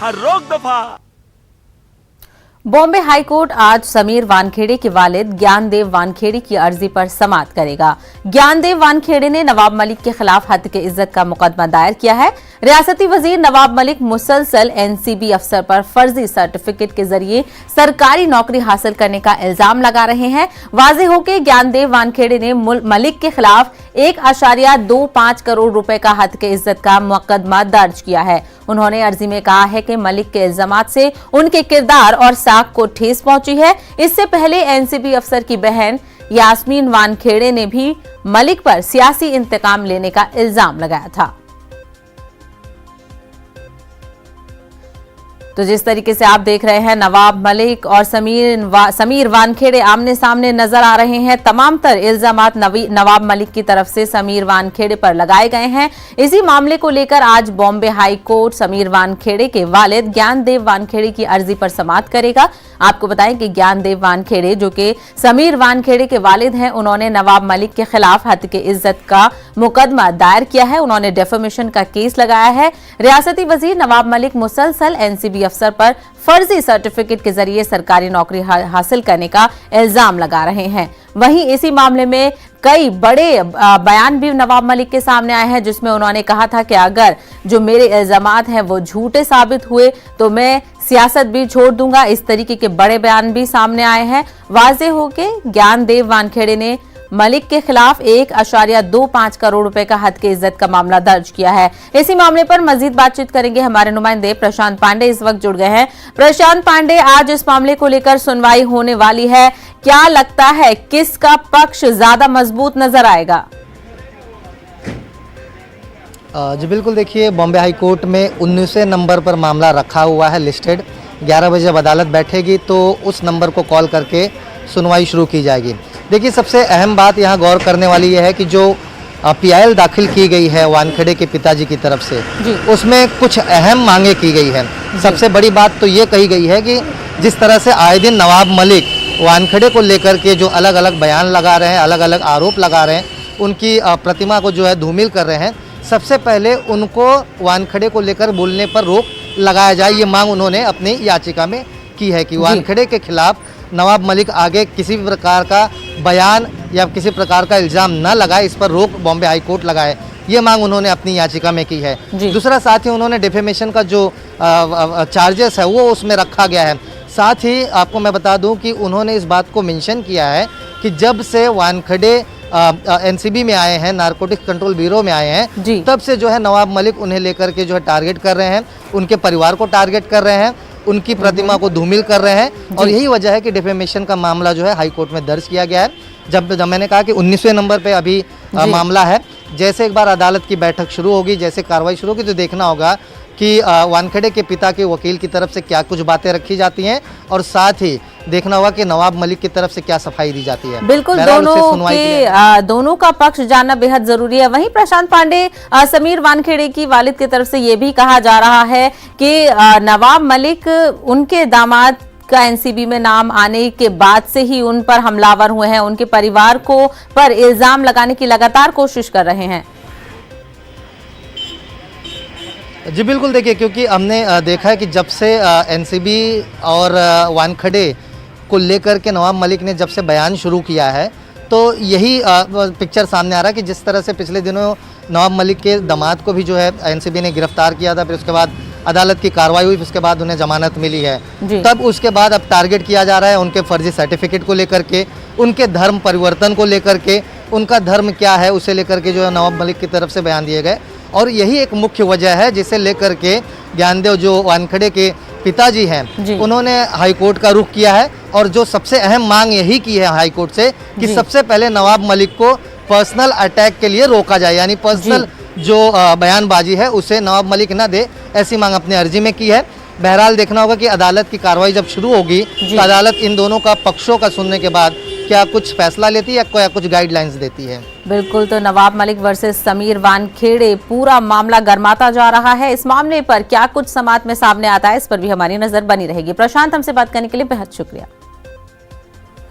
हर रोक दफा। बॉम्बे हाईकोर्ट आज समीर वानखेड़े के वालिद ज्ञानदेव वानखेड़े की अर्जी पर समाअत करेगा। ज्ञानदेव वानखेड़े ने नवाब मलिक के खिलाफ हत्क इज्जत का मुकदमा दायर किया है। रियासती वजीर नवाब मलिक मुसलसल एनसीबी अफसर पर फर्जी सर्टिफिकेट के जरिए सरकारी नौकरी हासिल करने का इल्जाम लगा रहे हैं। वाज़ेह हो कि ज्ञानदेव वानखेड़े ने मलिक के खिलाफ 1.25 करोड़ रुपए का हत्क इज्जत का मुकदमा दर्ज किया है। उन्होंने अर्जी में कहा है कि मलिक के इल्जामात से उनके किरदार और साख को ठेस पहुंची है। इससे पहले एनसीबी अफसर की बहन यास्मीन वानखेड़े ने भी मलिक पर सियासी इंतकाम लेने का इल्जाम लगाया था। तो जिस तरीके से आप देख रहे हैं, नवाब मलिक और समीर वानखेड़े आमने सामने नजर आ रहे हैं। तमाम तर इल्जामात नवाब मलिक की तरफ से समीर वानखेड़े पर लगाए गए हैं। इसी मामले को लेकर आज बॉम्बे हाई कोर्ट समीर वानखेड़े के वालिद ज्ञानदेव वानखेड़े की अर्जी पर समाअत करेगा। आपको बताएं कि ज्ञानदेव वानखेड़े जो कि समीर वानखेड़े के वालिद हैं, उन्होंने नवाब मलिक के खिलाफ हत्क इज्जत का मुकदमा दायर किया है। उन्होंने डेफेमेशन का केस लगाया है। रियासती वजीर नवाब मलिक मुसलसल एनसीबी अफसर पर फर्जी सर्टिफिकेट के जरिए सरकारी नौकरी हासिल करने का इल्जाम लगा रहे हैं। वहीं इसी मामले में कई बड़े बयान भी नवाब मलिक के सामने आए हैं, जिसमें उन्होंने कहा था कि अगर जो मेरे इल्जामात हैं वो झूठे साबित हुए तो मैं सियासत भी छोड़ दूंगा। इस तरीके के बड़े बयान भी सामने आए हैं। वाज़ेह हो के ज्ञानदेव वानखेड़े ने मलिक के खिलाफ 1.25 करोड़ रुपए का हत्क इज्जत का मामला दर्ज किया है। इसी मामले पर मजीद बातचीत करेंगे हमारे नुमाइंदे प्रशांत पांडे इस वक्त जुड़ गए हैं। प्रशांत पांडे, आज इस मामले को लेकर सुनवाई होने वाली है, क्या लगता है किसका पक्ष ज्यादा मजबूत नजर आएगा? जी बिल्कुल, देखिए बॉम्बे हाई कोर्ट में 19वें नंबर पर मामला रखा हुआ है लिस्टेड। 11 बजे जब अदालत बैठेगी तो उस नंबर को कॉल करके सुनवाई शुरू की जाएगी। देखिए, सबसे अहम बात यहाँ गौर करने वाली यह है कि जो पीआईएल दाखिल की गई है वानखेड़े के पिताजी की तरफ से, उसमें कुछ अहम मांगे की गई है। सबसे बड़ी बात तो ये कही गई है कि जिस तरह से आए दिन नवाब मलिक वानखेड़े को लेकर के जो अलग अलग बयान लगा रहे हैं, अलग अलग आरोप लगा रहे हैं, उनकी प्रतिमा को जो है धूमिल कर रहे हैं, सबसे पहले उनको वानखेड़े को लेकर बोलने पर रोक लगाया जाए। ये मांग उन्होंने अपनी याचिका में की है कि वानखेड़े के खिलाफ नवाब मलिक आगे किसी भी प्रकार का बयान या किसी प्रकार का इल्ज़ाम न लगाए, इस पर रोक बॉम्बे हाई कोर्ट लगाए। ये मांग उन्होंने अपनी याचिका में की है। दूसरा, साथ ही उन्होंने डिफेमेशन का जो चार्जेस है वो उसमें रखा गया है। साथ ही आपको मैं बता दूं कि उन्होंने इस बात को मेंशन किया है कि जब से वानखेड़े एनसीबी में आए हैं, नारकोटिक्स कंट्रोल ब्यूरो में आए हैं, तब से जो है नवाब मलिक उन्हें लेकर के जो है टारगेट कर रहे हैं, उनके परिवार को टारगेट कर रहे हैं, उनकी प्रतिमा को धूमिल कर रहे हैं। और यही वजह है कि डिफेमेशन का मामला जो है हाई कोर्ट में दर्ज किया गया है। जब मैंने कहा कि 19वें नंबर पे अभी मामला है, जैसे एक बार अदालत की बैठक शुरू होगी, जैसे कार्रवाई शुरू होगी, तो देखना होगा कि वानखेड़े के पिता के वकील की तरफ से क्या कुछ बातें रखी जाती हैं और साथ ही देखना होगा कि नवाब मलिक की तरफ से क्या सफाई दी जाती है। बिल्कुल, दोनों का पक्ष जानना बेहद जरूरी है। वहीं प्रशांत पांडे, समीर वानखेड़े की वालिद की तरफ से ये भी कहा जा रहा है कि नवाब मलिक उनके दामाद का एनसीबी में नाम आने के बाद से ही उन पर हमलावर हुए हैं, उनके परिवार को पर इल्जाम लगाने की लगातार कोशिश कर रहे हैं। जी बिल्कुल, देखिए, क्योंकि हमने देखा है कि जब से एनसीबी और वानखेड़े को लेकर के नवाब मलिक ने जब से बयान शुरू किया है, तो यही पिक्चर सामने आ रहा है कि जिस तरह से पिछले दिनों नवाब मलिक के दामाद को भी जो है एनसीबी ने गिरफ्तार किया था, फिर उसके बाद अदालत की कार्रवाई हुई, उसके बाद उन्हें जमानत मिली है, तब उसके बाद अब टारगेट किया जा रहा है उनके फर्जी सर्टिफिकेट को लेकर के, उनके धर्म परिवर्तन को लेकर के, उनका धर्म क्या है उसे लेकर के जो है नवाब मलिक की तरफ से बयान दिए गए। और यही एक मुख्य वजह है जिसे लेकर के ज्ञानदेव जो वानखेड़े के पिताजी हैं, उन्होंने हाई कोर्ट का रुख किया है। और जो सबसे अहम मांग यही की है हाई कोर्ट से कि सबसे पहले नवाब मलिक को पर्सनल अटैक के लिए रोका जाए, यानी पर्सनल जो बयानबाजी है उसे नवाब मलिक न दे, ऐसी मांग अपनी अर्जी में की है। बहरहाल देखना होगा कि अदालत की कार्रवाई जब शुरू होगी तो अदालत इन दोनों का पक्षों का सुनने के बाद क्या कुछ फैसला लेती है या कुछ गाइडलाइंस देती है। बिल्कुल, तो नवाब मलिक वर्सेस समीर वानखेड़े पूरा मामला गर्माता जा रहा है। इस मामले पर क्या कुछ समाअत में सामने आता है, इस पर भी हमारी नजर बनी रहेगी। प्रशांत, हमसे बात करने के लिए बेहद शुक्रिया।